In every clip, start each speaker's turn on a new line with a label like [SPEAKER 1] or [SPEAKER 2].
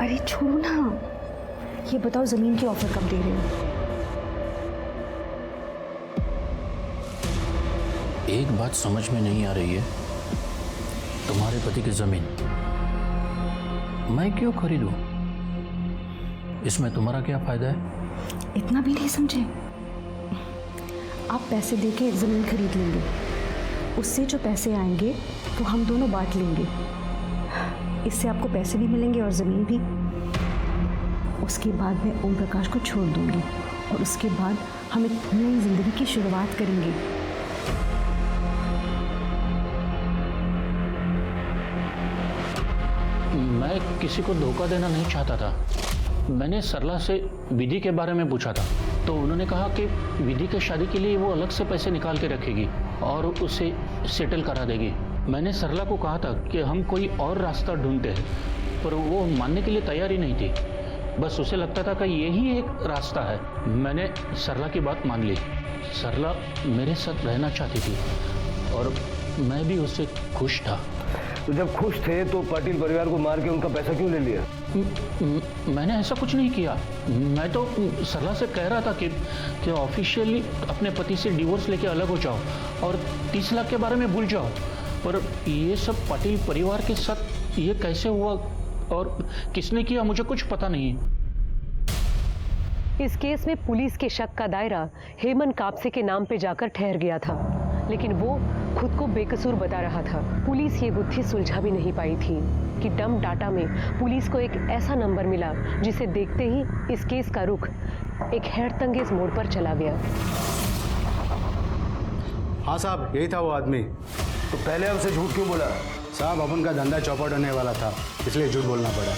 [SPEAKER 1] अरे छोड़ो ना, ये बताओ जमीन की ऑफर कब दे रहे हो?
[SPEAKER 2] एक बात समझ में नहीं आ रही है, तुम्हारे पति की जमीन मैं क्यों खरीदूं? इसमें तुम्हारा क्या फायदा है?
[SPEAKER 1] इतना भी नहीं समझे? आप पैसे देके जमीन खरीद लेंगे, उससे जो पैसे आएंगे वो हम दोनों बांट लेंगे। इससे आपको पैसे भी मिलेंगे और ज़मीन भी। उसके बाद मैं ओम प्रकाश को छोड़ दूंगी और उसके बाद हम एक नई जिंदगी की शुरुआत करेंगे।
[SPEAKER 2] मैं किसी को धोखा देना नहीं चाहता था। मैंने सरला से विधि के बारे में पूछा था, तो उन्होंने कहा कि विधि के शादी के लिए वो अलग से पैसे निकाल के रखेगी और उसे सेटल करा देगी। मैंने सरला को कहा था कि हम कोई और रास्ता ढूंढते हैं, पर वो मानने के लिए तैयार ही नहीं थी। बस उसे लगता था कि यही एक रास्ता है। मैंने सरला की बात मान ली। सरला मेरे साथ रहना चाहती थी और मैं भी उससे खुश था।
[SPEAKER 3] तो जब खुश थे तो पाटिल परिवार को मार के उनका पैसा क्यों ले लिया?
[SPEAKER 2] मैंने ऐसा कुछ नहीं किया। मैं तो सरला से कह रहा था कि ऑफिशियली अपने पति से डिवोर्स लेके अलग हो जाओ और 30 लाख के बारे में भूल जाओ। पर ये सब पाटिल परिवार के साथ ये कैसे हुआ और किसने किया, मुझे कुछ पता नहीं है।
[SPEAKER 4] इस केस में पुलिस के शक का दायरा हेमंत कापसे के नाम पे जाकर ठहर गया था, लेकिन वो खुद को बेकसूर बता रहा था। पुलिस ये गुत्थी सुलझा भी नहीं पाई थी कि डंप डाटा में पुलिस को एक ऐसा नंबर मिला जिसे देखते ही इस केस का रुख एक हैरतअंगेज मोड़ पर चला गया।
[SPEAKER 5] हाँ साहब, यही था वो आदमी।
[SPEAKER 3] तो पहले हमसे झूठ क्यों बोला?
[SPEAKER 5] साहब, अपन का धंधा चौपट होने वाला था, इसलिए झूठ बोलना पड़ा।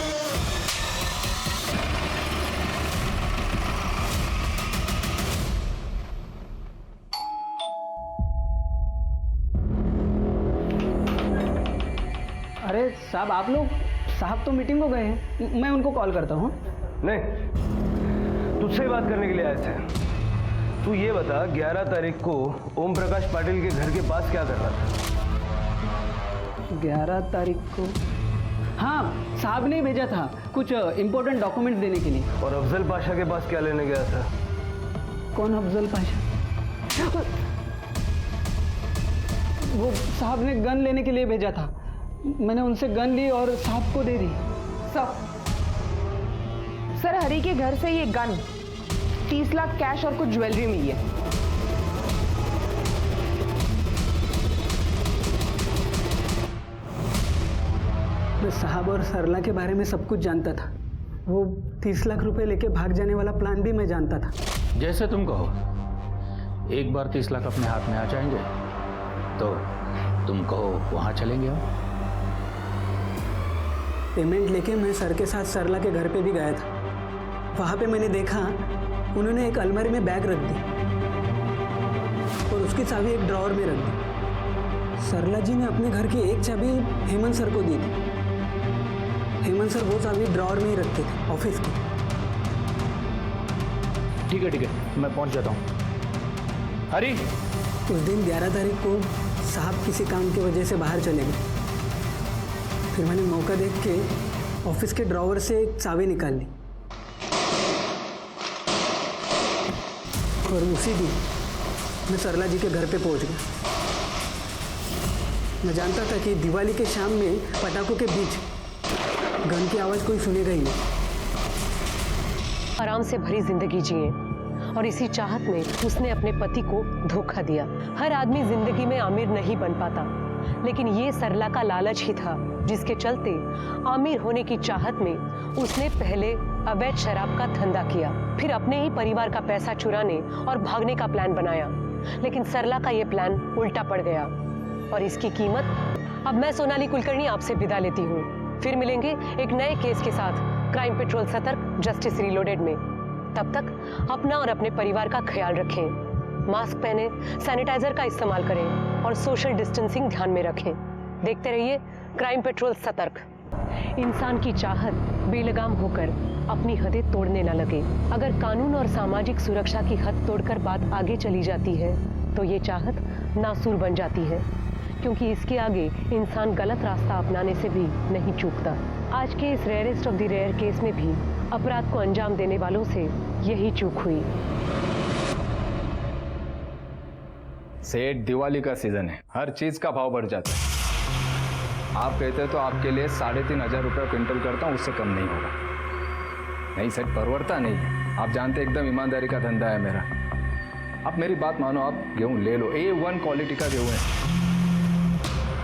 [SPEAKER 6] अरे साहब, आप लोग? साहब तो मीटिंग को गए हैं, मैं उनको कॉल करता हूँ।
[SPEAKER 3] नहीं, तुझसे बात करने के लिए आए थे। तू ये बता, 11 तारीख को ओम प्रकाश पाटिल के घर के पास क्या कर रहा था?
[SPEAKER 6] 11 तारीख को? हाँ, साहब ने भेजा था कुछ इम्पोर्टेंट डॉक्यूमेंट देने के लिए।
[SPEAKER 3] और अफजल पाशा के पास क्या लेने गया था?
[SPEAKER 6] कौन अफजल पाशा? वो साहब ने गन लेने के लिए भेजा था। मैंने उनसे गन ली और साहब को दे दी।
[SPEAKER 7] सर, हरी के घर से ये गन, 30 लाख कैश और कुछ ज्वेलरी मिली है।
[SPEAKER 6] मैं साहब और सरला के बारे में सब कुछ जानता था। वो 30 लाख रुपए लेके भाग जाने वाला प्लान भी मैं जानता था।
[SPEAKER 2] जैसे तुम कहो। एक बार 30 लाख अपने हाथ में आ जाएंगे तो तुम कहो वहां चलेंगे हम।
[SPEAKER 6] पेमेंट लेके मैं सर के साथ सरला के घर पे भी गया था। वहाँ पे मैंने देखा उन्होंने एक अलमारी में बैग रख दी और उसकी चाबी एक ड्रॉअर में रख दी। सरला जी ने अपने घर की एक चाबी हेमंत सर को दी थी। हेमंत सर वो चाबी ड्रॉअर में ही रखते थे ऑफिस की।
[SPEAKER 2] ठीक है, मैं पहुंच जाता हूँ। हरी,
[SPEAKER 6] उस दिन 11 तारीख को साहब किसी काम की वजह से बाहर चले गए। फिर मैंने मौका देख के ऑफिस के ड्रॉवर से एक चाबी निकाल ली और उसी दिन मैं सरला जी के घर पे पहुंच गया। मैं जानता था कि दिवाली के शाम में पटाखों के बीच गन की आवाज़ कोई सुनेगा ही नहीं।
[SPEAKER 4] आराम से भरी जिंदगी जिए और इसी चाहत में उसने अपने पति को धोखा दिया। हर आदमी जिंदगी में आमिर नहीं बन पाता, लेकिन ये सरला का लालच ही था जिसके चलते आमिर होने की चाहत में उसने पहले अवैध शराब का धंधा किया, फिर अपने ही परिवार का पैसा चुराने और भागने का प्लान बनाया। लेकिन सरला का ये प्लान उल्टा पड़ गया और इसकी कीमत। अब मैं सोनाली कुलकर्णी आपसे विदा लेती हूँ। फिर मिलेंगे एक नए केस के साथ क्राइम पेट्रोल सतर्क, जस्टिस रीलोडेड में। तब तक अपना और अपने परिवार का ख्याल रखें, मास्क पहने, सैनिटाइजर का इस्तेमाल करें और सोशल डिस्टेंसिंग ध्यान में रखें। देखते रहिए क्राइम पेट्रोल सतर्क। इंसान की चाहत बेलगाम होकर अपनी हदें तोड़ने न लगे। अगर कानून और सामाजिक सुरक्षा की हद तोड़कर बात आगे चली जाती है तो ये चाहत नासूर बन जाती है। क्योंकि इसके आगे इंसान गलत रास्ता अपनाने से भी नहीं चूकता। आज के इस rarest of the rare case में भी अपराध को अंजाम देने वालों से यही चूक हुई।
[SPEAKER 8] सेठ, दिवाली का सीजन है, हर चीज का भाव बढ़ जाता है। आप कहते हैं तो आपके लिए 3,500 रुपये क्विंटल करता हूँ, उससे कम नहीं होगा। नहीं सेठ, परवड़ता नहीं है। आप जानते एकदम ईमानदारी का धंधा है मेरा। आप मेरी बात मानो, आप गेहूँ ले लो, A1 क्वालिटी का गेहूँ है।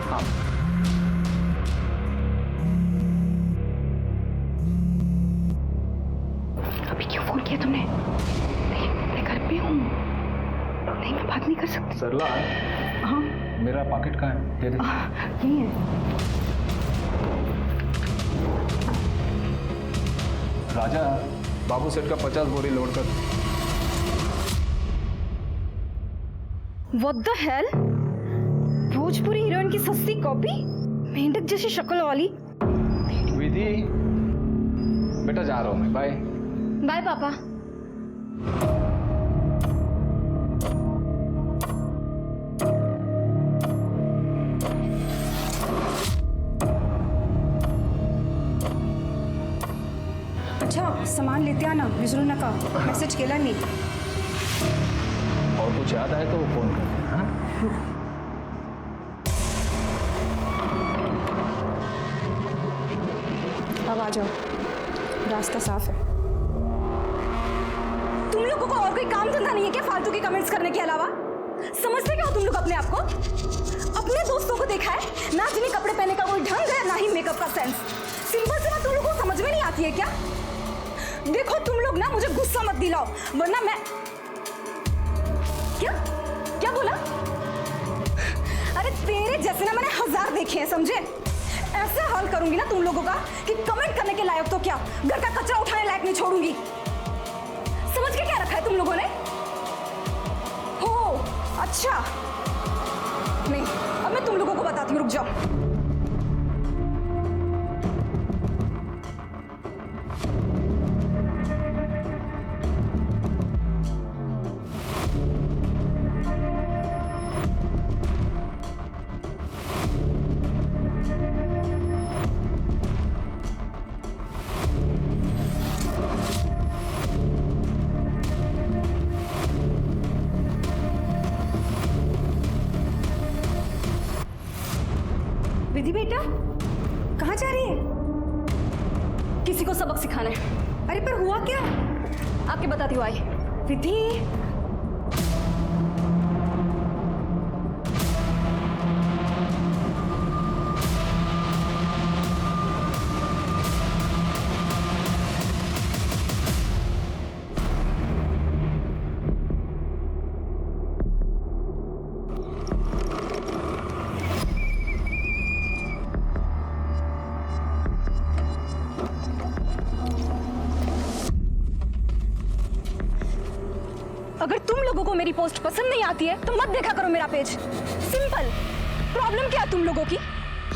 [SPEAKER 8] हाँ,
[SPEAKER 1] अभी क्यों फोन किया तुमने? नहीं, मैं घर पे हूँ। नहीं, मैं बात नहीं कर सकती।
[SPEAKER 8] सरला,
[SPEAKER 1] हाँ
[SPEAKER 8] मेरा पॉकेट कहाँ है? दे दे।
[SPEAKER 1] यही है।
[SPEAKER 8] राजा, बाबू सेठ का 50 बोरी लोड कर।
[SPEAKER 9] What the hell? Bhojpuri heroine की सस्ती कॉपी, मेंढक जैसी शक्ल वाली।
[SPEAKER 8] विधि, बेटा जा रहा हूँ मैं, बाय।
[SPEAKER 9] बाय पापा। अच्छा, सामान लेते आना, विसरू नका। मैसेज केला मी।
[SPEAKER 8] और कुछ याद आए तो फोन कर देना, हाँ?
[SPEAKER 9] अब आ जाओ, रास्ता साफ है। तुम लोगों को और कोई काम धंधा नहीं है क्या फालतू के कमेंट्स करने के अलावा? समझते क्या हो तुम लोग अपने आप को? अपने दोस्तों को देखा है ना, जिन्हें कपड़े पहनने का कोई ढंग है, ना ही मेकअप का सेंस। सिंपल सी बात तुम लोगों को समझ में नहीं आती है क्या? देखो तुम लोग ना, मुझे गुस्सा मत दिलाओ, वरना मैं क्या क्या बोला? अरे तेरे जैसे ना मैंने 1000 देखे हैं, समझे? ऐसे हाल करूंगी ना तुम लोगों का कि कमेंट करने के लायक तो क्या, घर का कचरा उठाने लायक नहीं छोड़ूंगी। समझ के क्या रखा है तुम लोगों ने? हो अच्छा, नहीं अब मैं तुम लोगों को बताती हूँ, रुक जाओ। विधि बेटा, कहाँ जा रही है? किसी को सबक सिखाना है। अरे पर हुआ क्या? आपके बताती हूँ आई। विधि, अगर तुम लोगों को मेरी पोस्ट पसंद नहीं आती है तो मत देखा करो मेरा पेज। सिंपल। प्रॉब्लम क्या है तुम लोगों की?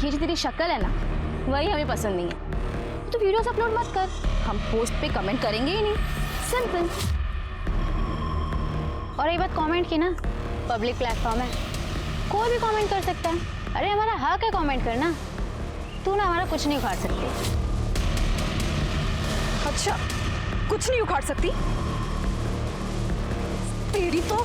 [SPEAKER 10] ये जो तेरी शक्ल है ना, वही हमें पसंद नहीं है। तो वीडियोस अपलोड मत कर, हम पोस्ट पे कमेंट करेंगे ही नहीं। सिंपल। और ये बात कमेंट की ना, पब्लिक प्लेटफॉर्म है, कोई भी कमेंट कर सकता है। अरे हमारा हक है कमेंट करना, तू ना हमारा कुछ नहीं उखाड़ सकती।
[SPEAKER 9] अच्छा, कुछ नहीं उखाड़ सकती? तेरी तो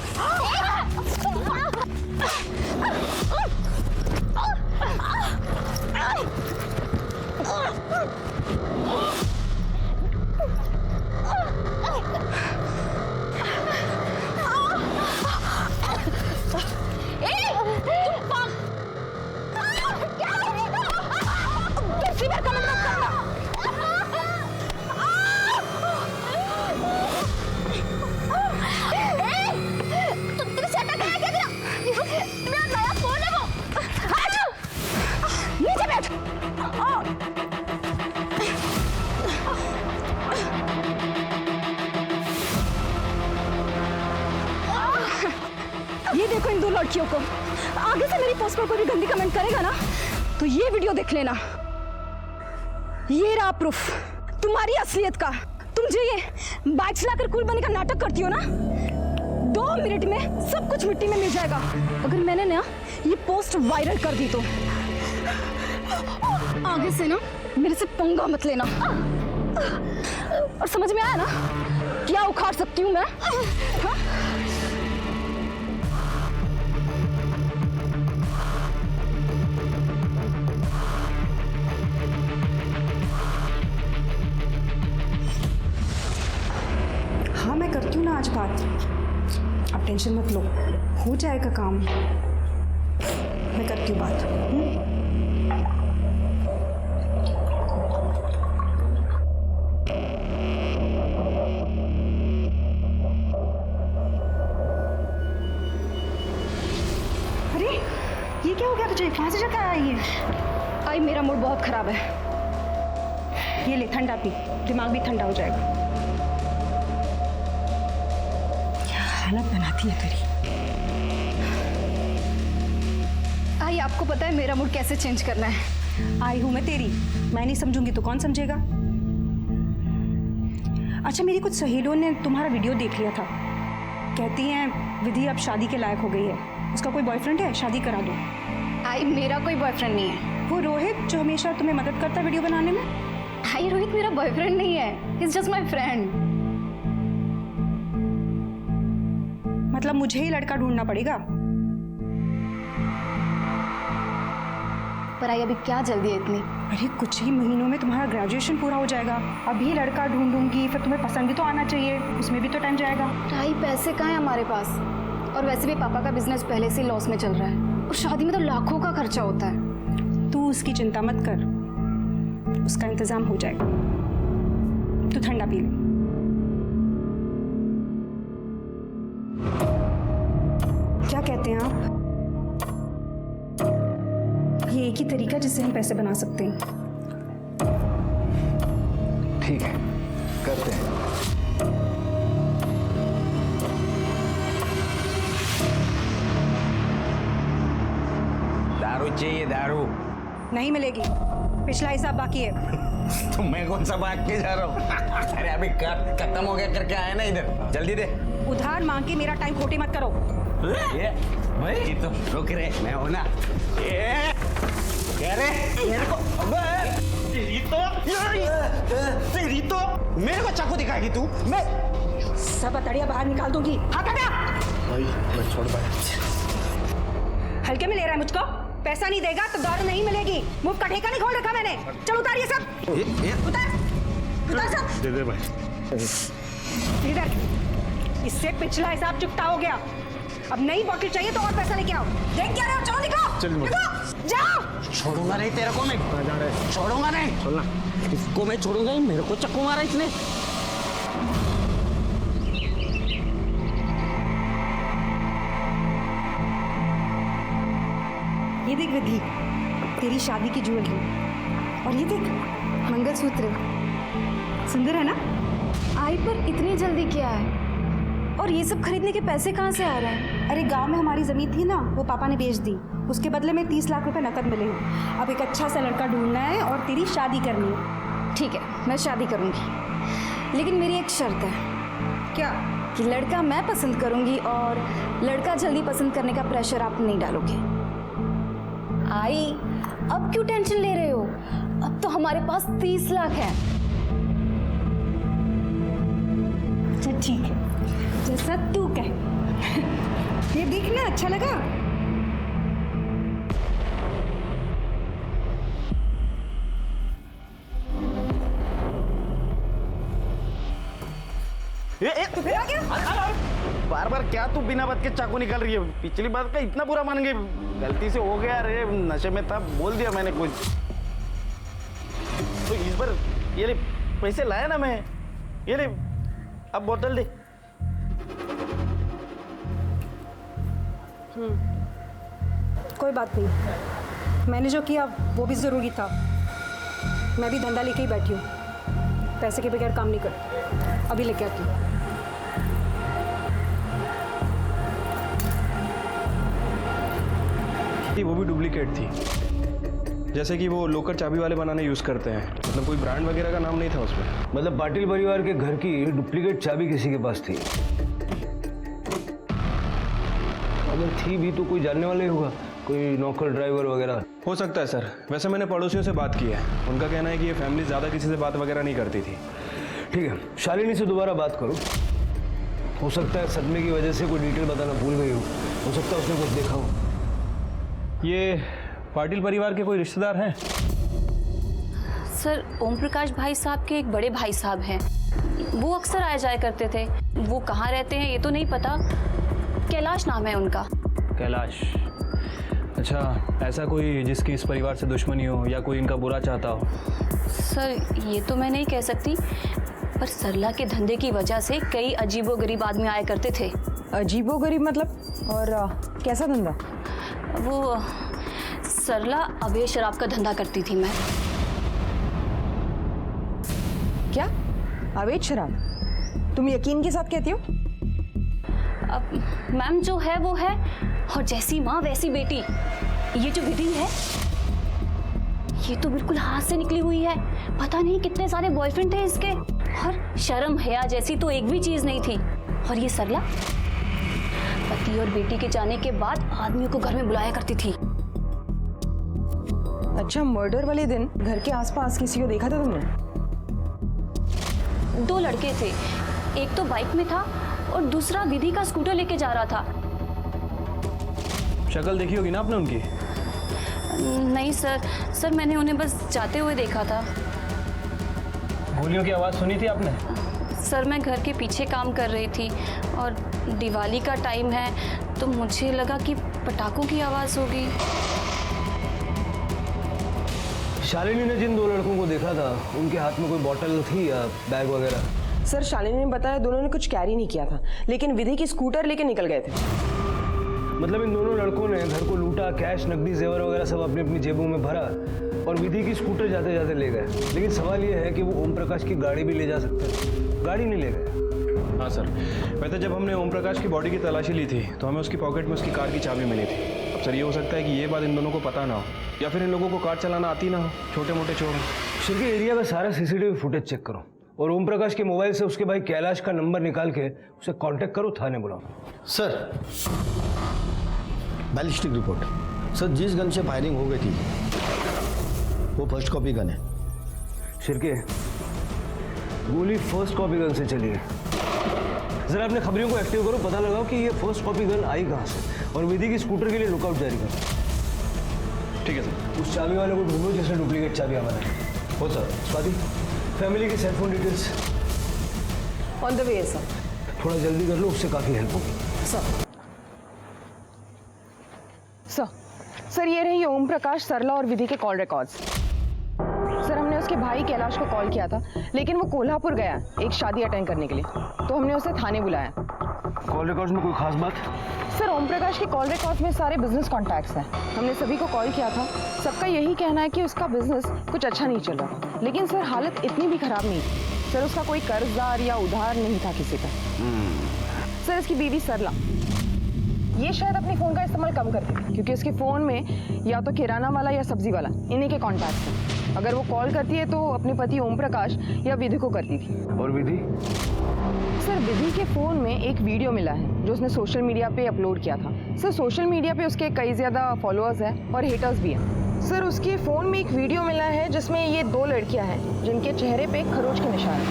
[SPEAKER 9] ये देखो इन दो लड़कियों को। आगे से मेरी पोस्ट पर कोई भी गंदी कमेंट करेगा ना तो ये वीडियो देख लेना। ये रहा प्रूफ तुम्हारी असलियत का। तुम जो ये बाइक चलाकर कूल बनने का नाटक करती हो ना, 2 मिनट में सब कुछ मिट्टी में मिल जाएगा अगर मैंने ना ये पोस्ट वायरल कर दी तो। आगे से ना मेरे से पंगा मत लेना। और समझ में आया ना क्या उखाड़ सकती हूँ मैं? हाँ?
[SPEAKER 1] हाँ मैं करती हूँ ना आज बात, आप टेंशन मत लो, हो जाएगा काम। मैं करती हूँ बात। अरे ये क्या हो गया तुझे? कहाँ से जगह आई है?
[SPEAKER 9] आई मेरा मूड बहुत खराब है।
[SPEAKER 1] ये ले ठंडा पी, दिमाग भी ठंडा हो जाएगा। क्या हालत बनाती है तेरी।
[SPEAKER 9] आई आपको पता है मेरा मूड कैसे चेंज करना है?
[SPEAKER 1] आई हूं मैं तेरी, मैं नहीं समझूंगी तो कौन समझेगा? अच्छा मेरी कुछ सहेलियों ने तुम्हारा वीडियो देख लिया था, कहती हैं विधि अब शादी के लायक हो गई है, उसका कोई बॉयफ्रेंड है, शादी करा दो।
[SPEAKER 9] आई मेरा कोई बॉयफ्रेंड नहीं है।
[SPEAKER 1] वो रोहित जो हमेशा तुम्हें मदद करता वीडियो बनाने में।
[SPEAKER 9] आई रोहित मेरा बॉयफ्रेंड नहीं है, इट्स जस्ट माय फ्रेंड।
[SPEAKER 1] मतलब मुझे ही लड़का ढूंढना पड़ेगा?
[SPEAKER 9] पर आई अभी क्या जल्दी है इतनी?
[SPEAKER 1] अरे कुछ ही महीनों में तुम्हारा ग्रेजुएशन पूरा हो जाएगा, अभी लड़का ढूंढूंगी, फिर तुम्हें पसंद भी तो आना चाहिए, उसमें भी तो टाइम जाएगा।
[SPEAKER 9] आई पैसे कहाँ है हमारे पास? और वैसे भी पापा का बिजनेस पहले से लॉस में चल रहा है, और शादी में तो लाखों का खर्चा होता है।
[SPEAKER 1] तू उसकी चिंता मत कर, उसका इंतजाम हो जाएगा। तू ठंडा पी ले। क्या कहते हैं आप? ये एक ही तरीका जिससे हम पैसे बना सकते हैं।
[SPEAKER 8] ठीक है, करते हैं।
[SPEAKER 3] दारू चाहिए? दारू
[SPEAKER 1] नहीं मिलेगी, पिछला हिसाब बाकी है।
[SPEAKER 3] तो मैं कौन सा भाग के जा रहा हूँ? अरे अभी खत्म हो गया करके आया ना इधर, जल्दी दे।
[SPEAKER 1] उधार मांग के मेरा टाइम खोटी मत करो।
[SPEAKER 3] ये भाई तो रुक रे, मैं हूं ना। ये क्या रे? मेरे को अबे तेरी तो मेरे को चाकू दिखाएगी तू? मैं
[SPEAKER 1] सब अतड़िया बाहर निकाल दूंगी। हाथ हटा।
[SPEAKER 3] भाई मैं छोड़ पाया।
[SPEAKER 1] हल्के में ले रहा है मुझको? पैसा नहीं देगा तो दारू नहीं मिलेगी। मुंह का ठेका नहीं खोल रखा मैंने। चल उतार ये सब। उतार सब।
[SPEAKER 3] दे दे भाई।
[SPEAKER 1] इधर, इससे पिछला हिसाब चुकता हो गया। अब नई बॉटल चाहिए तो और पैसा लेके आओ। देख क्या रहे हो? चलो निकलो। जाओ।
[SPEAKER 3] छोड़ूंगा नहीं तेरे को मैं। जा रहे? छोड़ूंगा नहीं। छोड़ना। इसको मैं छोड़ूंगा ही, मेरे को चक्कू मारा इसने।
[SPEAKER 1] ये देख विधि, तेरी शादी की ज्वेलरी, और ये देख मंगलसूत्र, सुंदर है ना?
[SPEAKER 9] आई पर इतनी जल्दी क्या है? और ये सब खरीदने के पैसे कहाँ से आ रहे हैं?
[SPEAKER 1] अरे गांव में हमारी जमीन थी ना, वो पापा ने बेच दी, उसके बदले में 30 लाख रुपए नकद मिले हैं। अब एक अच्छा सा लड़का ढूंढना है और तेरी शादी करनी है।
[SPEAKER 9] ठीक है, मैं शादी करूंगी, लेकिन मेरी एक शर्त है।
[SPEAKER 1] क्या?
[SPEAKER 9] कि लड़का मैं पसंद करूंगी और लड़का जल्दी पसंद करने का प्रेशर आप नहीं डालोगे। आई अब क्यों टेंशन ले रहे हो? अब तो हमारे पास 30 लाख है।
[SPEAKER 1] अच्छा ठीक है, जैसा तू कह। ये देखना अच्छा लगा?
[SPEAKER 3] बार बार क्या तू बिना बात के चाकू निकाल रही है? पिछली बात का इतना बुरा मान गई? गलती से हो गया रे, नशे में था, बोल दिया मैंने कुछ। तो इस बार ये ले, पैसे लाया ना मैं, ये ले, अब बोतल दे।
[SPEAKER 1] कोई बात नहीं, मैंने जो किया वो भी ज़रूरी था। मैं भी धंधा लेके ही बैठी हूँ, पैसे के बगैर काम नहीं करती। अभी लेके आती हूँ।
[SPEAKER 11] वो भी डुप्लीकेट थी, जैसे कि वो लोकर चाबी वाले बनाने यूज़ करते हैं, मतलब कोई ब्रांड वगैरह का नाम नहीं था उसमें।
[SPEAKER 3] मतलब पाटिल परिवार के घर की डुप्लीकेट चाबी किसी के पास थी?
[SPEAKER 12] थी भी तो कोई जानने वाला ही होगा, कोई नौकर ड्राइवर वगैरह।
[SPEAKER 11] हो सकता है सर। वैसे मैंने पड़ोसियों से बात की है, उनका कहना है कि ये फैमिली ज़्यादा किसी से बात वगैरह नहीं करती थी।
[SPEAKER 12] ठीक है, शालिनी से दोबारा बात करो। हो सकता है सदमे की वजह से कोई डिटेल बताना भूल गई हो सकता है उसने कुछ देखा हो।
[SPEAKER 11] ये पाटिल परिवार के कोई रिश्तेदार हैं?
[SPEAKER 13] सर, ओम प्रकाश भाई साहब के एक बड़े भाई साहब हैं, वो अक्सर आया जाया करते थे। वो कहाँ रहते हैं ये तो नहीं पता, कैलाश नाम है उनका।
[SPEAKER 11] कैलाश? अच्छा, ऐसा कोई जिसकी इस परिवार से दुश्मनी हो या कोई इनका बुरा चाहता हो?
[SPEAKER 13] सर, ये तो मैं नहीं कह सकती, पर सरला के धंधे की वजह से कई अजीबोगरीब आदमी आया करते थे।
[SPEAKER 7] अजीबोगरीब मतलब? और कैसा धंधा?
[SPEAKER 13] वो सरला अवैध शराब का धंधा करती थी। मैं
[SPEAKER 7] क्या अवैध शराब? तुम यकीन के साथ कहती हो?
[SPEAKER 13] अब मैम जो है वो है, और जैसी माँ वैसी बेटी। ये जो विधि है ये तो बिल्कुल हाथ से निकली हुई है। पता नहीं कितने सारे बॉयफ्रेंड थे इसके, और शर्म हया जैसी तो एक भी चीज नहीं थी। और ये सरला पति और बेटी के जाने के बाद आदमियों को घर में बुलाया करती थी।
[SPEAKER 7] अच्छा, मर्डर वाले दिन घर के आसपास किसी को देखा था तुमने?
[SPEAKER 13] 2 लड़के थे, एक तो बाइक में था और दूसरा विधि का स्कूटर लेके जा रहा था।
[SPEAKER 11] शक्ल देखी होगी ना आपने उनकी?
[SPEAKER 13] नहीं सर, मैंने उन्हें बस जाते हुए देखा था।
[SPEAKER 11] गोलियों की आवाज़ सुनी थी आपने?
[SPEAKER 13] सर, मैं घर के पीछे काम कर रही थी और दिवाली का टाइम है तो मुझे लगा कि पटाखों की आवाज़ होगी।
[SPEAKER 12] शालिनी ने जिन 2 लड़कों को देखा था उनके हाथ में कोई बॉटल थी या बैग वगैरह?
[SPEAKER 7] सर, शालिनी ने बताया दोनों ने कुछ कैरी नहीं किया था, लेकिन विधि की स्कूटर लेके निकल गए थे।
[SPEAKER 12] मतलब इन दोनों लड़कों ने घर को लूटा, कैश, नकदी, जेवर वगैरह सब अपनी अपनी जेबों में भरा और विधि की स्कूटर जाते जाते ले गए। लेकिन सवाल ये है कि वो ओम प्रकाश की गाड़ी भी ले जा सकते थे, गाड़ी नहीं ले गए।
[SPEAKER 11] हाँ सर, वैसे जब हमने ओम प्रकाश की बॉडी की तलाशी ली थी तो हमें उसकी पॉकेट में उसकी कार की चाबी मिली थी। अब सर, ये हो सकता है कि ये बात इन दोनों को पता ना हो, या फिर इन लोगों को कार चलाना आती ना हो, छोटे मोटे चोर।
[SPEAKER 12] शिरके एरिया का सारा सीसीटीवी फुटेज चेक करो और ओम प्रकाश के मोबाइल से उसके भाई कैलाश का नंबर निकाल के उसे कांटेक्ट करो, थाने बुलाओ।
[SPEAKER 14] Sir, ballistic report. सर, जिस गन से फायरिंग हो गई थी वो फर्स्ट कॉपी गन है।
[SPEAKER 12] शिरके, गोली फर्स्ट कॉपी गन से चली है। जरा अपने खबरियों को एक्टिव करो, पता लगाओ कि ये फर्स्ट कॉपी गन आई कहाँ से, और विधि की स्कूटर के लिए लुकआउट जारी करो।
[SPEAKER 11] ठीक है सर।
[SPEAKER 12] उस चाबी वाले को ढूंढो जिसने डुप्लीकेट चाबी हमारे। हो सर। स्वाति, फैमिली की cellphone details
[SPEAKER 7] on the way sir.
[SPEAKER 12] थोड़ा जल्दी कर लो, उससे काफ़ी हेल्प होगी।
[SPEAKER 7] सर, ये रही ओम प्रकाश, सरला और विधि के कॉल रिकॉर्ड्स। सर, हमने उसके भाई कैलाश को कॉल किया था, लेकिन वो कोल्हापुर गया एक शादी अटेंड करने के लिए, तो हमने उसे थाने बुलाया।
[SPEAKER 12] कॉल रिकॉर्ड्स में कोई खास बात?
[SPEAKER 7] सर, ओम प्रकाश के कॉल रिकॉर्ड्स में सारे बिजनेस कॉन्टैक्ट्स हैं। हमने सभी को कॉल किया था, सबका यही कहना है कि उसका बिजनेस कुछ अच्छा नहीं चल रहा। लेकिन सर, हालत इतनी भी खराब नहीं थी। सर, उसका कोई कर्जदार या उधार नहीं था किसी का। सर, इसकी बीवी सरला, ये शायद अपने फ़ोन का इस्तेमाल कम करती थी, क्योंकि उसके फ़ोन में या तो किराना वाला या सब्जी वाला इन्हीं के कॉन्टैक्ट हैं। अगर वो कॉल करती है तो अपने पति ओम प्रकाश या विधि को करती थी।
[SPEAKER 12] और विधि?
[SPEAKER 7] सर, विधि के फ़ोन में एक वीडियो मिला है जो उसने सोशल मीडिया पे अपलोड किया था। सर, सोशल मीडिया पे उसके कई ज़्यादा फॉलोअर्स हैं और हेटर्स भी हैं। सर, उसके फ़ोन में एक वीडियो मिला है जिसमें ये 2 लड़कियां हैं जिनके चेहरे पे खरोच के निशान हैं।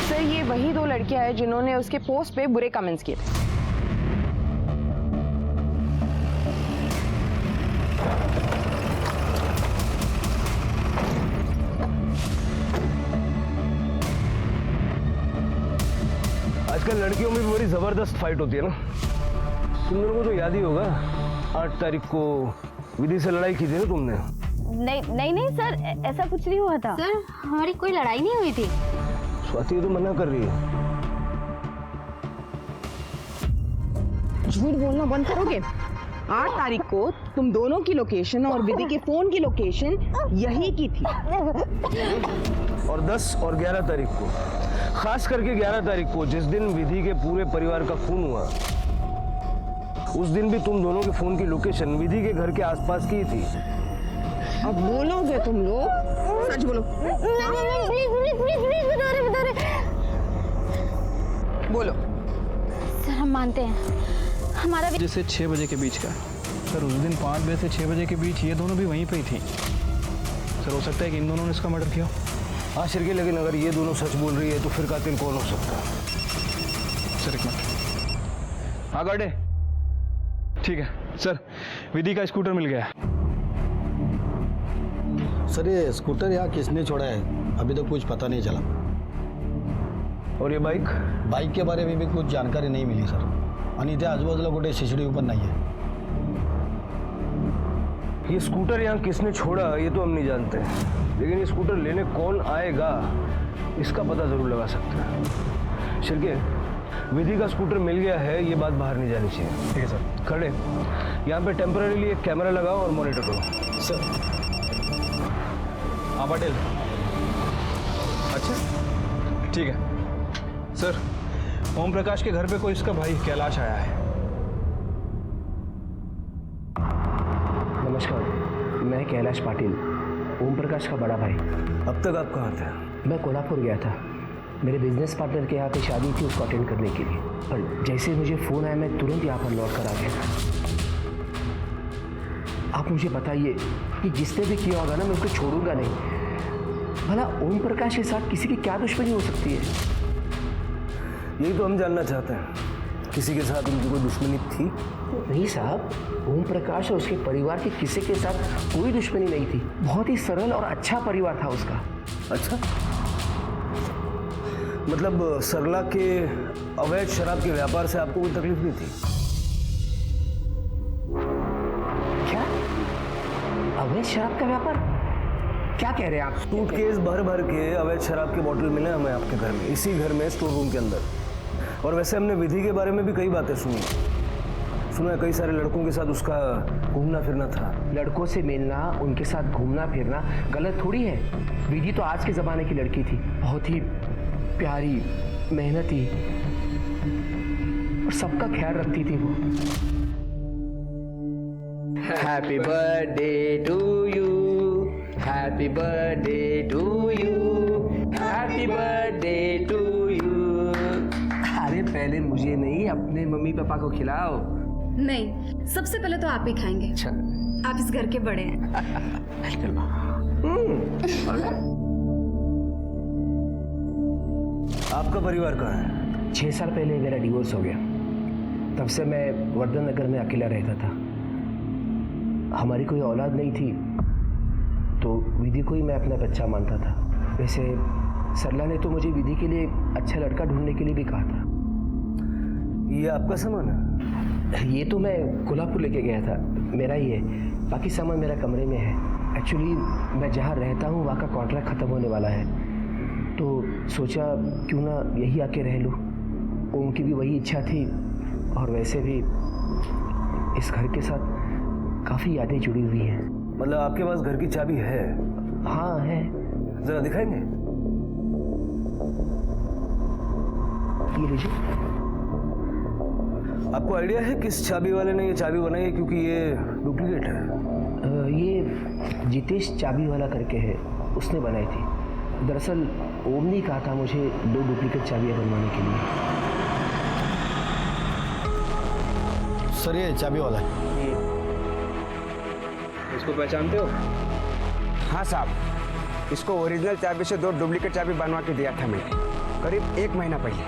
[SPEAKER 7] सर, ये वही 2 लड़कियां हैं जिन्होंने उसके पोस्ट पे बुरे कमेंट्स किए थे।
[SPEAKER 12] आजकल लड़कियों में भी बड़ी जबरदस्त फाइट होती है ना। तुम लोगों को तो याद ही होगा, 8 तारीख को विधि से लड़ाई की थी ना तुमने?
[SPEAKER 10] नहीं सर, ऐसा कुछ नहीं हुआ था। सर, हमारी कोई लड़ाई नहीं हुई थी।
[SPEAKER 12] स्वाति तो मना कर रही है।
[SPEAKER 7] झूठ बोलना बंद करोगे? 8 तारीख को तुम दोनों की लोकेशन और विधि के फोन की लोकेशन यही की थी।
[SPEAKER 12] और 10 और 11 तारीख को, खास करके 11 तारीख को जिस दिन विधि के पूरे परिवार का खून हुआ, उस दिन भी तुम दोनों के फोन की लोकेशन विधि के घर के आसपास की थी।
[SPEAKER 7] अब बोलोगे तुम लोग? सच बोलो।
[SPEAKER 10] प्लीज बता रहे।
[SPEAKER 7] बोलो।
[SPEAKER 10] सर, हम मानते हैं,
[SPEAKER 13] हमारा भी
[SPEAKER 11] जैसे 6 बजे के बीच का। सर उस दिन 5 बजे से 6 बजे के बीच ये दोनों भी वहीं पे ही थी। सर हो सकता है कि इन दोनों ने इसका मर्डर किया।
[SPEAKER 12] हाँ शिरके, लेकिन अगर ये दोनों सच बोल रही है तो फिर कातिल कौन हो सकता है?
[SPEAKER 11] सर एक मिनट। हाँ गार्डे, ठीक है सर, विधि का स्कूटर मिल गया है।
[SPEAKER 14] सर ये स्कूटर यहाँ किसने छोड़ा है अभी तक कुछ पता नहीं चला।
[SPEAKER 12] और ये बाइक?
[SPEAKER 14] बाइक के बारे में भी कुछ जानकारी नहीं मिली सर, आणि इथे आजूबाजूला कुठे CCTV पण नाही आहे।
[SPEAKER 12] ये स्कूटर यहाँ किसने छोड़ा ये तो हम नहीं जानते, लेकिन ये स्कूटर लेने कौन आएगा इसका पता जरूर लगा सकते हैं। शिरके, विधि का स्कूटर मिल गया है, ये बात बाहर नहीं जानी चाहिए।
[SPEAKER 11] ठीक है सर।
[SPEAKER 12] खड़े यहाँ पे टेम्पररीली एक कैमरा लगाओ और मॉनिटर करो।
[SPEAKER 14] सर
[SPEAKER 11] हाँ पटेल, अच्छा ठीक है सर। ओम प्रकाश के घर पे कोई इसका भाई कैलाश आया है।
[SPEAKER 15] नमस्कार, मैं कैलाश पाटिल, ओम प्रकाश का बड़ा भाई।
[SPEAKER 12] अब तक आप कहाँ थे?
[SPEAKER 15] मैं कोल्हापुर गया था, मेरे बिजनेस पार्टनर के यहाँ पे शादी थी, उसको अटेंड करने के लिए। और जैसे मुझे फ़ोन आया मैं तुरंत यहाँ पर लौट कर आ गया था। आप मुझे बताइए कि जिसने भी किया होगा ना, मैं उसको छोड़ूंगा नहीं। भला ओम प्रकाश के साथ किसी की क्या दुश्मनी हो सकती है?
[SPEAKER 12] यही तो हम जानना चाहते हैं, किसी के साथ उनकी कोई दुश्मनी थी?
[SPEAKER 15] नहीं साहब, ओम प्रकाश और उसके परिवार के किसी के साथ कोई दुश्मनी नहीं थी। बहुत ही सरल और अच्छा परिवार था उसका।
[SPEAKER 12] अच्छा, मतलब सरला के अवैध शराब के व्यापार से आपको कोई तकलीफ नहीं थी?
[SPEAKER 15] क्या अवैध शराब का व्यापार? क्या कह रहे हैं आप?
[SPEAKER 12] सूटकेस भर भर के अवैध शराब के बोतल मिले हमें आपके घर में, इसी घर में स्टोर रूम के अंदर। और वैसे हमने विधि के बारे में भी कई बातें सुनी, सुना है कई सारे लड़कों के साथ उसका घूमना फिरना था।
[SPEAKER 15] लड़कों से मिलना, उनके साथ घूमना फिरना गलत थोड़ी है। विधि तो आज के ज़माने की लड़की थी, बहुत ही प्यारी, मेहनती और सबका ख्याल रखती थी वो। Happy birthday to you, happy birthday to you, happy birthday to you. अरे पहले मुझे नहीं, अपने मम्मी पापा को खिलाओ।
[SPEAKER 9] नहीं, सबसे पहले तो आप ही खाएंगे।
[SPEAKER 15] अच्छा,
[SPEAKER 9] आप इस घर के बड़े हैं।
[SPEAKER 12] आपका परिवार कहाँ है?
[SPEAKER 15] 6 साल पहले मेरा डिवोर्स हो गया, तब से मैं वर्धन नगर में अकेला रहता था। हमारी कोई औलाद नहीं थी, तो विधि को ही मैं अपना बच्चा मानता था। वैसे सरला ने तो मुझे विधि के लिए अच्छा लड़का ढूंढने के लिए भी कहा था।
[SPEAKER 12] ये आपका सामान है?
[SPEAKER 15] ये तो मैं कोल्हापुर लेके गया था, मेरा ही है। बाकी सामान मेरा कमरे में है। एक्चुअली मैं जहाँ रहता हूँ वहाँ का कॉन्ट्रैक्ट ख़त्म होने वाला है, तो सोचा क्यों ना यही आके रह लूँ। उनकी भी वही इच्छा थी, और वैसे भी इस घर के साथ काफ़ी यादें जुड़ी हुई हैं।
[SPEAKER 12] मतलब आपके पास घर की चाबी है?
[SPEAKER 15] हाँ है।
[SPEAKER 12] जरा दिखाएंगे?
[SPEAKER 15] ये लीजिए।
[SPEAKER 12] आपको आइडिया है किस चाबी वाले ने ये चाबी बनाई है? क्योंकि ये डुप्लीकेट है।
[SPEAKER 15] ये जितेश चाबी वाला करके है, उसने बनाई थी। दरअसल ओम ने कहा था मुझे 2 डुप्लीकेट चाबियाँ बनवाने के लिए।
[SPEAKER 14] सर ये चाबी वाला है।
[SPEAKER 11] इसको पहचानते हो?
[SPEAKER 16] हाँ साहब, इसको ओरिजिनल चाबी से 2 डुप्लीकेट चाबी बनवा के दिया था मैंने करीब 1 महीना पहले।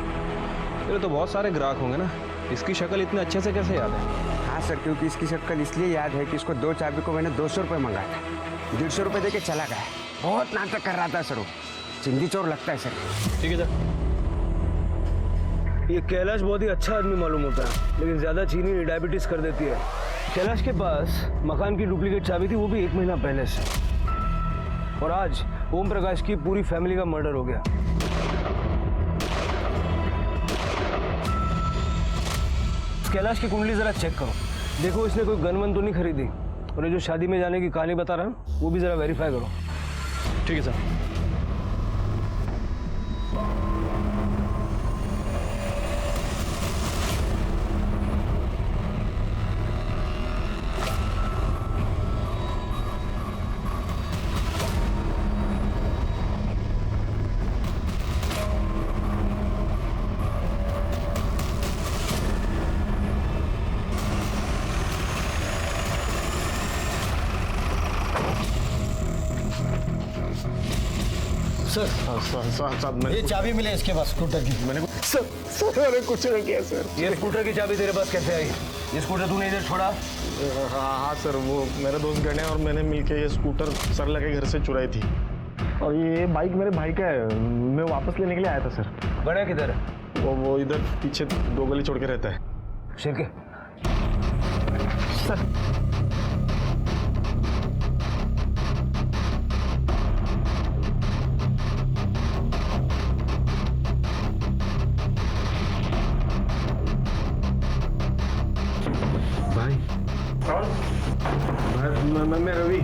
[SPEAKER 11] तेरे तो बहुत सारे ग्राहक होंगे ना, इसकी शक्ल इतने अच्छे से कैसे याद है?
[SPEAKER 16] हाँ सर, क्योंकि इसकी शक्ल इसलिए याद है कि इसको 2 चाबी को मैंने 200 रुपये मंगाया था, 150 रुपये दे के चला गया। बहुत नाटक कर रहा था सर, वो चिंदी चोर लगता है सर।
[SPEAKER 11] ठीक है सर।
[SPEAKER 12] ये कैलाश बहुत ही अच्छा आदमी मालूम होता है, लेकिन ज़्यादा चीनी डायबिटीज़ कर देती है। कैलाश के पास मकान की डुप्लीकेट चाबी थी, वो भी 1 महीना पहले से। और आज ओम प्रकाश की पूरी फैमिली का मर्डर हो गया। कैलाश की कुंडली जरा चेक करो, देखो इसने कोई गन वन तो नहीं खरीदी। और ये जो शादी में जाने की कहानी बता रहा है वो भी जरा वेरीफाई करो।
[SPEAKER 11] ठीक है सर।
[SPEAKER 12] सर ये चाबी मिले इसके पास स्कूटर की। मैंने
[SPEAKER 11] सर कुछ नहीं किया सर।
[SPEAKER 12] ये स्कूटर की चाबी तेरे पास कैसे आई? ये स्कूटर तूने इधर छोड़ा?
[SPEAKER 11] हाँ सर, वो मेरे दोस्त गणे और मैंने मिलके ये स्कूटर सरला के घर से चुराई थी और ये बाइक मेरे भाई का है, मैं वापस लेने के लिए आया था सर।
[SPEAKER 12] गणे किधर है?
[SPEAKER 11] वो इधर पीछे 2 गली छोड़ के रहता है।
[SPEAKER 12] शिरके
[SPEAKER 11] सर
[SPEAKER 12] भाई मैं रवि।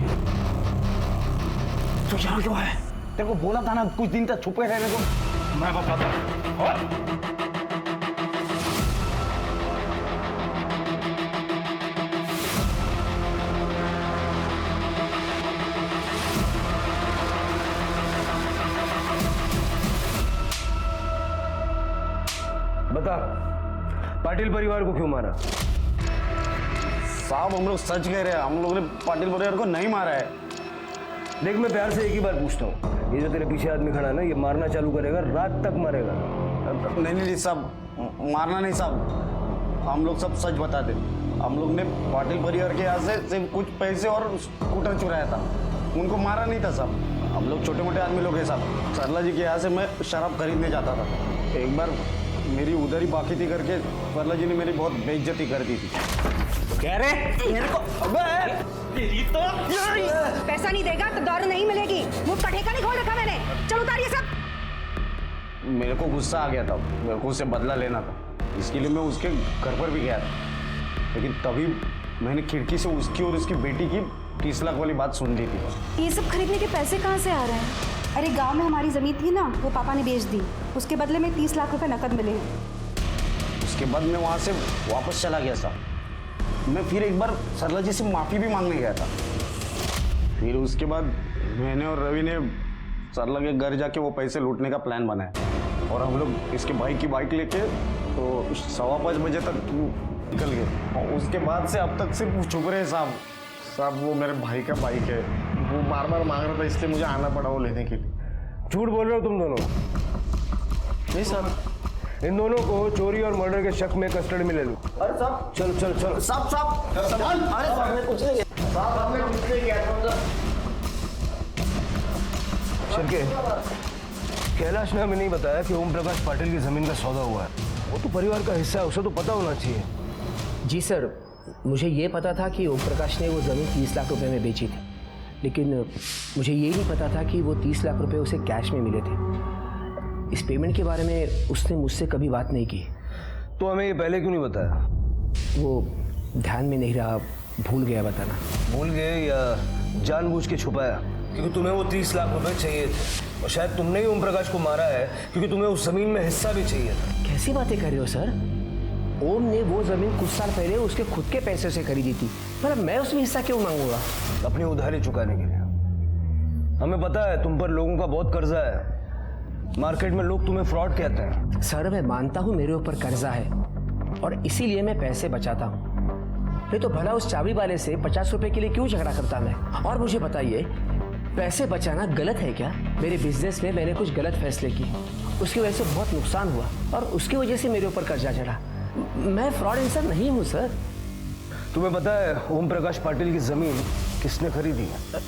[SPEAKER 3] तो यहाँ क्यों है? तेरे को बोला था ना कुछ दिन तक छुपे रहने को। मैं बताता। और
[SPEAKER 12] बता, पाटिल परिवार को क्यों मारा?
[SPEAKER 3] साहब हम लोग सच कह रहे हैं, हम लोगों ने पाटिल परिवार को नहीं मारा है।
[SPEAKER 12] देख मैं प्यार से एक ही बार पूछता हूँ, ये जो तेरे पीछे आदमी खड़ा है ना, ये मारना चालू करेगा, रात तक मारेगा।
[SPEAKER 3] नहीं साहब, मारना नहीं साहब, हम लोग सब सच बताते। हम लोग ने पाटिल परिवार के यहाँ से सिर्फ कुछ पैसे और स्कूटर चुराया था, उनको मारा नहीं था साहब। हम लोग छोटे मोटे आदमी लोग हैं साहब। सरला जी के यहाँ से मैं शराब खरीदने जाता था, एक बार मेरी उधर ही बाकी थी करके सरला जी ने मेरी बहुत बेइज्जती कर दी थी।
[SPEAKER 9] कह रहे मेरे को तो पैसा नहीं देगा तो दारू नहीं मिलेगी। मुंह का ठेका नहीं खोल रखा मैंने। चल उतारिए सब।
[SPEAKER 3] मेरे को गुस्सा आ गया था, मेरे को उससे बदला लेना था, इसके लिए मैं उसके घर पर भी गया था। लेकिन तभी मैंने खिड़की से उसकी और उसकी बेटी की 30 लाख वाली बात सुन ली थी।
[SPEAKER 9] ये सब खरीदने के पैसे कहाँ से आ रहे हैं? अरे गांव में हमारी जमीन थी ना, वो पापा ने बेच दी, उसके बदले में 30 लाख रुपए नकद मिले हैं।
[SPEAKER 3] उसके बाद मैं वहाँ से वापस चला गया था। मैं फिर एक बार सरला जी से माफ़ी भी मांगने गया था। फिर उसके बाद मैंने और रवि ने सरला के घर जाके वो पैसे लूटने का प्लान बनाया और हम लोग इसके भाई की बाइक लेके तो 5:15 बजे तक निकल गए। और उसके बाद से अब तक सिर्फ छुप रहे साहब।
[SPEAKER 11] साहब वो मेरे भाई का बाइक है, वो बार बार मांग रहा था, इसलिए मुझे आना पड़ा वो लेने के लिए।
[SPEAKER 12] झूठ बोल रहे हो तुम दोनों?
[SPEAKER 11] नहीं साहब,
[SPEAKER 12] इन दोनों को चोरी और मर्डर के शक में कस्टडी में ले लो।
[SPEAKER 3] अरे साहब
[SPEAKER 12] चलो चलो चलो।
[SPEAKER 3] साहब साहब अरे साहब ने कुछ नहीं किया। साहब हमने कुछ नहीं किया।
[SPEAKER 12] शिरके, कैलाश ने हमें नहीं बताया कि ओम प्रकाश पाटिल की जमीन का सौदा हुआ है। वो तो परिवार का हिस्सा है, उसे तो पता होना चाहिए।
[SPEAKER 15] जी सर, मुझे ये पता था कि ओम प्रकाश ने वो ज़मीन 30 लाख रुपए में बेची थी, लेकिन मुझे ये नहीं पता था कि वो 30 लाख रुपए उसे कैश में मिले थे। इस पेमेंट के बारे में उसने मुझसे कभी बात नहीं की।
[SPEAKER 12] तो हमें ये पहले क्यों नहीं बताया?
[SPEAKER 15] वो ध्यान में नहीं रहा, भूल गया बताना।
[SPEAKER 12] भूल गए या जानबूझ के छुपाया? क्योंकि तुम्हें वो 30 लाख रुपए चाहिए थे और शायद तुमने ही ओम प्रकाश को मारा है क्योंकि तुम्हें उस जमीन में हिस्सा भी चाहिए था।
[SPEAKER 15] कैसी बातें कर रहे हो सर? ओम ने वो जमीन कुछ साल पहले उसके खुद के पैसे से खरीदी थी, पर मैं उसमें हिस्सा क्यों मांगूंगा?
[SPEAKER 12] अपनी उधारी चुकाने के लिए। हमें पता है तुम पर लोगों का बहुत कर्जा है, मार्केट में लोग तुम्हें फ्रॉड कहते हैं।
[SPEAKER 15] सर मैं मानता हूँ मेरे ऊपर कर्जा है और इसीलिए मैं पैसे बचाता हूँ, नहीं तो भला उस चाबी वाले से 50 रुपए के लिए क्यों झगड़ा करता मैं? और मुझे बताइए, पैसे बचाना गलत है क्या? मेरे बिजनेस में मैंने कुछ गलत फैसले किए, उसकी वजह से बहुत नुकसान हुआ और उसकी वजह से मेरे ऊपर कर्जा चढ़ा। मैं फ्रॉड इंसान नहीं हूँ सर।
[SPEAKER 12] तुम्हें पता है ओम प्रकाश पाटिल की जमीन किसने खरीदी है?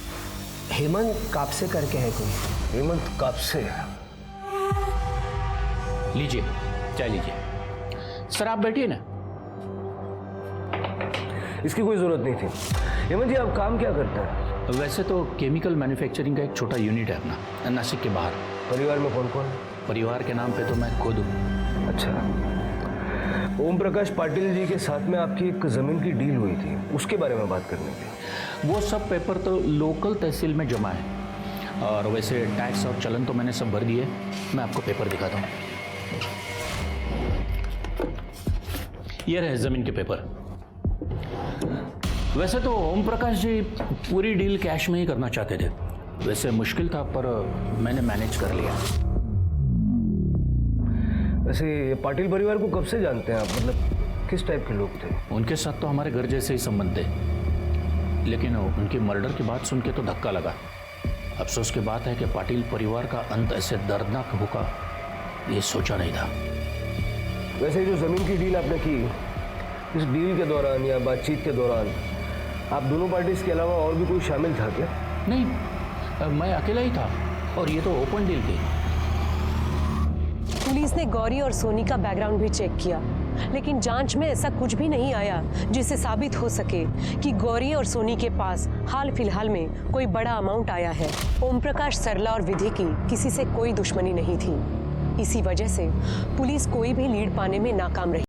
[SPEAKER 15] हेमंत कापसे करके है कोई।
[SPEAKER 12] हेमंत कापसे?
[SPEAKER 2] लीजिए चाय लीजिए। सर आप बैठिए ना।
[SPEAKER 12] इसकी कोई जरूरत नहीं थी। हेमंत जी आप काम क्या करते हैं?
[SPEAKER 2] वैसे तो केमिकल मैन्युफैक्चरिंग का एक छोटा यूनिट है अपना, नासिक के बाहर।
[SPEAKER 12] परिवार में कौन कौन है?
[SPEAKER 2] परिवार के नाम पे तो मैं खुद हूँ।
[SPEAKER 12] अच्छा, ओम प्रकाश पाटिल जी के साथ में आपकी एक जमीन की डील हुई थी, उसके बारे में बात करने की।
[SPEAKER 2] वो सब पेपर तो लोकल तहसील में जमा है और वैसे टैक्स और चलन तो मैंने सब भर दिए। मैं आपको पेपर दिखाता हूँ। ये रहे जमीन के पेपर। वैसे तो ओम प्रकाश जी पूरी डील कैश में ही करना चाहते थे, वैसे मुश्किल था पर मैंने मैनेज कर लिया।
[SPEAKER 12] वैसे पाटिल परिवार को कब से जानते हैं आप? मतलब किस टाइप के लोग थे?
[SPEAKER 2] उनके साथ तो हमारे घर जैसे ही संबंध थे, लेकिन उनकी मर्डर की बात सुन के तो धक्का लगा। अफसोस की बात है कि पाटिल परिवार का अंत ऐसे दर्दनाक होगा ये सोचा नहीं था।
[SPEAKER 12] वैसे जो ज़मीन की डील आपने की, इस डील के दौरान या बातचीत के दौरान आप दोनों पार्टीज के अलावा और भी कोई शामिल था क्या?
[SPEAKER 2] नहीं, मैं अकेला ही था और ये तो ओपन डील थी।
[SPEAKER 4] पुलिस ने गौरी और सोनी का बैकग्राउंड भी चेक किया, लेकिन जांच में ऐसा कुछ भी नहीं आया जिससे साबित हो सके कि गौरी और सोनी के पास हाल फिलहाल में कोई बड़ा अमाउंट आया है। ओम प्रकाश, सरला और विधि की किसी से कोई दुश्मनी नहीं थी। इसी वजह से पुलिस कोई भी लीड पाने में नाकाम रही।